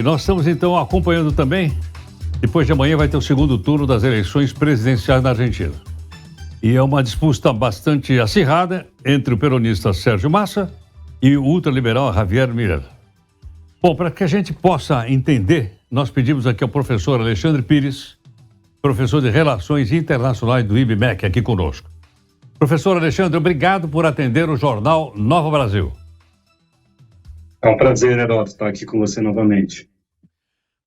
Nós estamos então acompanhando também, depois de amanhã vai ter o segundo turno das eleições presidenciais na Argentina. E é uma disputa bastante acirrada entre o peronista Sérgio Massa e o ultraliberal Javier Milei. Bom, para que a gente possa entender, nós pedimos aqui ao professor Alexandre Pires, professor de Relações Internacionais do IBMEC, aqui conosco. Professor Alexandre, obrigado por atender o jornal Nova Brasil. É um prazer, Heródoto, estar aqui com você novamente.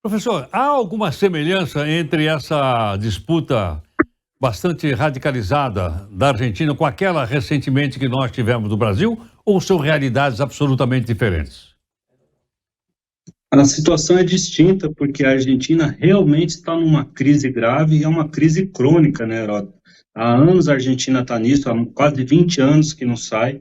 Professor, há alguma semelhança entre essa disputa bastante radicalizada da Argentina com aquela recentemente que nós tivemos no Brasil, ou são realidades absolutamente diferentes? A situação é distinta porque a Argentina realmente está numa crise grave e é uma crise crônica, né, Heródoto? Há anos a Argentina está nisso, há quase 20 anos que não sai.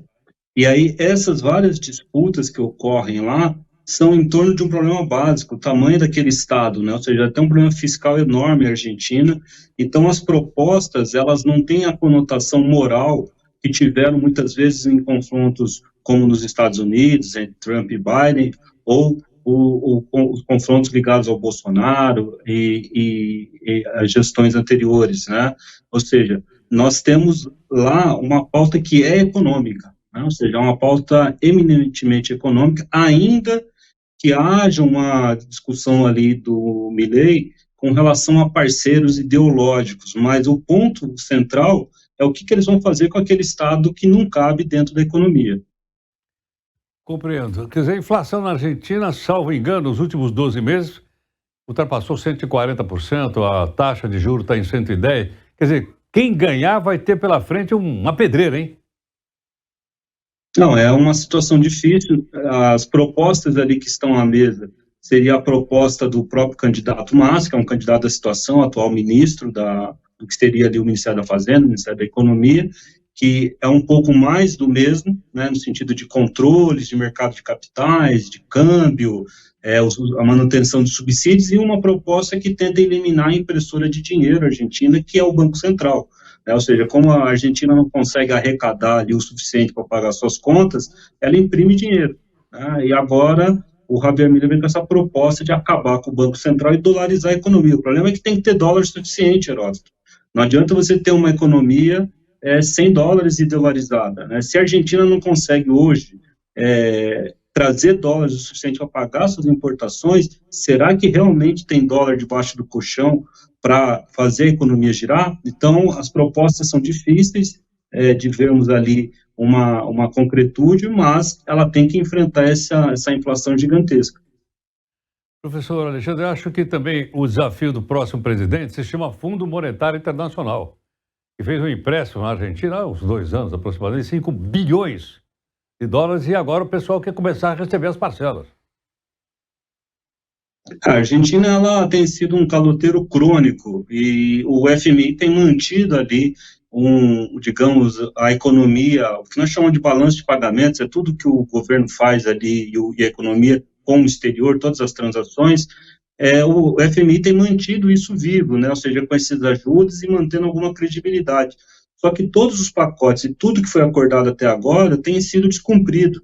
E aí essas várias disputas que ocorrem lá são em torno de um problema básico, o tamanho daquele Estado, né? Ou seja, tem um problema fiscal enorme a Argentina, então as propostas, elas não têm a conotação moral que tiveram muitas vezes em confrontos como nos Estados Unidos, entre Trump e Biden, ou os confrontos ligados ao Bolsonaro e as gestões anteriores, né? Ou seja, nós temos lá uma pauta que é econômica, né? Ou seja, é uma pauta eminentemente econômica, ainda que haja uma discussão ali do Milei com relação a parceiros ideológicos, mas o ponto central é o que eles vão fazer com aquele Estado que não cabe dentro da economia. Compreendo. Quer dizer, a inflação na Argentina, salvo engano, nos últimos 12 meses, ultrapassou 140%, a taxa de juros está em 110%. Quer dizer, quem ganhar vai ter pela frente uma pedreira, hein? Não, é uma situação difícil. As propostas ali que estão à mesa seria a proposta do próprio candidato Massa, que é um candidato da situação, atual ministro do que seria ali o Ministério da Fazenda, o Ministério da Economia, que é um pouco mais do mesmo, né, no sentido de controles de mercado de capitais, de câmbio, a manutenção de subsídios, e uma proposta que tenta eliminar a impressora de dinheiro argentina, que é o Banco Central. Ou seja, como a Argentina não consegue arrecadar ali o suficiente para pagar suas contas, ela imprime dinheiro, né? E agora o Javier Milei vem com essa proposta de acabar com o Banco Central e dolarizar a economia. O problema é que tem que ter dólar suficiente, Heródoto. Não adianta você ter uma economia sem dólares e dolarizada, né? Se a Argentina não consegue hoje trazer dólares o suficiente para pagar suas importações, será que realmente tem dólar debaixo do colchão para fazer a economia girar? Então, as propostas são difíceis de vermos ali uma concretude, mas ela tem que enfrentar essa inflação gigantesca. Professor Alexandre, eu acho que também o desafio do próximo presidente se chama Fundo Monetário Internacional, que fez um empréstimo na Argentina há uns 2 anos, aproximadamente 5 bilhões de dólares, e agora o pessoal quer começar a receber as parcelas. A Argentina, ela tem sido um caloteiro crônico e o FMI tem mantido ali digamos, a economia, o que nós chamamos de balanço de pagamentos, é tudo que o governo faz ali e a economia com o exterior, todas as transações, o FMI tem mantido isso vivo, né? Ou seja, com esses ajudas e mantendo alguma credibilidade. Só que todos os pacotes e tudo que foi acordado até agora tem sido descumprido.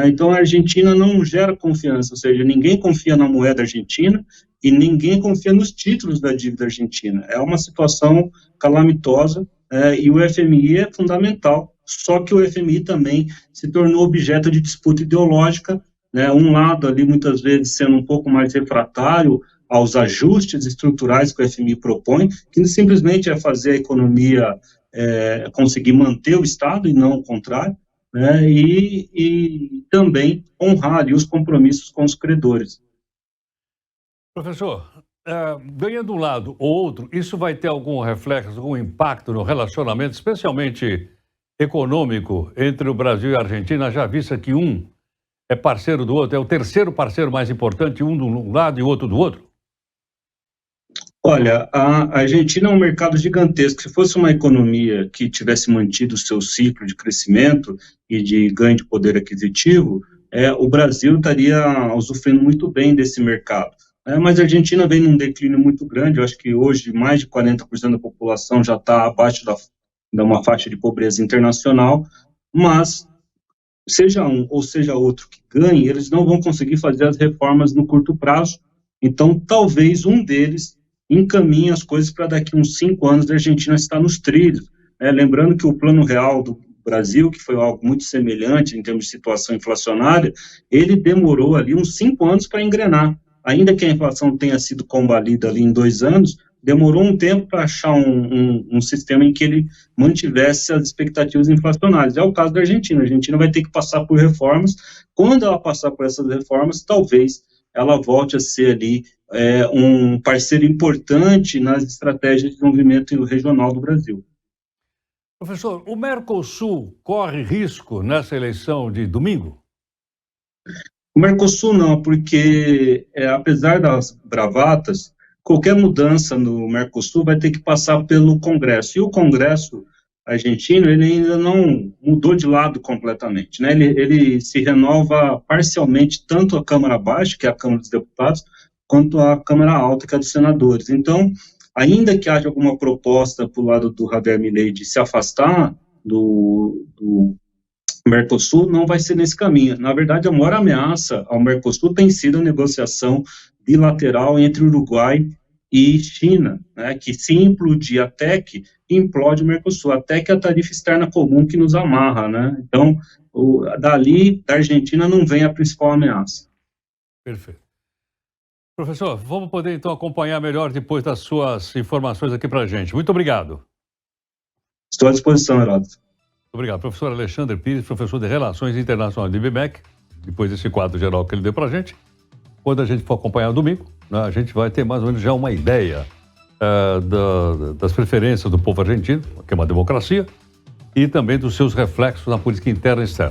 Então, a Argentina não gera confiança, ou seja, ninguém confia na moeda argentina e ninguém confia nos títulos da dívida argentina. É uma situação calamitosa, e o FMI é fundamental, só que o FMI também se tornou objeto de disputa ideológica, né? Um lado ali, muitas vezes, sendo um pouco mais refratário aos ajustes estruturais que o FMI propõe, que simplesmente é fazer a economia conseguir manter o Estado e não o contrário, né? E também honrar ali os compromissos com os credores. Professor, ganhando um lado ou outro, isso vai ter algum reflexo, algum impacto no relacionamento, especialmente econômico, entre o Brasil e a Argentina, já vista que um é parceiro do outro, é o terceiro parceiro mais importante, um de um lado e outro do outro? Olha, a Argentina é um mercado gigantesco. Se fosse uma economia que tivesse mantido o seu ciclo de crescimento e de ganho de poder aquisitivo, o Brasil estaria usufruindo muito bem desse mercado. Mas a Argentina vem num declínio muito grande. Eu acho que hoje mais de 40% da população já está abaixo de uma faixa de pobreza internacional, mas seja um ou seja outro que ganhe, eles não vão conseguir fazer as reformas no curto prazo. Então, talvez um deles encaminhe as coisas para daqui uns 5 anos a Argentina estar nos trilhos. Lembrando que o Plano Real do Brasil, que foi algo muito semelhante em termos de situação inflacionária, ele demorou ali uns 5 anos para engrenar. Ainda que a inflação tenha sido combalida ali em 2 anos, demorou um tempo para achar um sistema em que ele mantivesse as expectativas inflacionárias. É o caso da Argentina. A Argentina vai ter que passar por reformas. Quando ela passar por essas reformas, talvez ela volte a ser ali um parceiro importante nas estratégias de desenvolvimento regional do Brasil. Professor, o Mercosul corre risco nessa eleição de domingo? O Mercosul não, porque apesar das bravatas, qualquer mudança no Mercosul vai ter que passar pelo Congresso. E o Congresso argentino, ele ainda não mudou de lado completamente, né? Ele se renova parcialmente, tanto a Câmara Baixa, que é a Câmara dos Deputados, quanto a Câmara Alta, que é a dos Senadores. Então, ainda que haja alguma proposta para o lado do Javier Milei de se afastar do Mercosul, não vai ser nesse caminho. Na verdade, a maior ameaça ao Mercosul tem sido a negociação bilateral entre Uruguai e China, né, que se implodir a TEC, implode o Mercosul. A TEC é a tarifa externa comum que nos amarra, né? Então, dali, da Argentina, não vem a principal ameaça. Perfeito. Professor, vamos poder então acompanhar melhor depois das suas informações aqui para a gente. Muito obrigado. Estou à disposição, Heródoto. Obrigado. Professor Alexandre Pires, professor de Relações Internacionais do IBMEC, depois desse quadro geral que ele deu para a gente. Quando a gente for acompanhar domingo, né, a gente vai ter mais ou menos já uma ideia das preferências do povo argentino, que é uma democracia, e também dos seus reflexos na política interna e externa.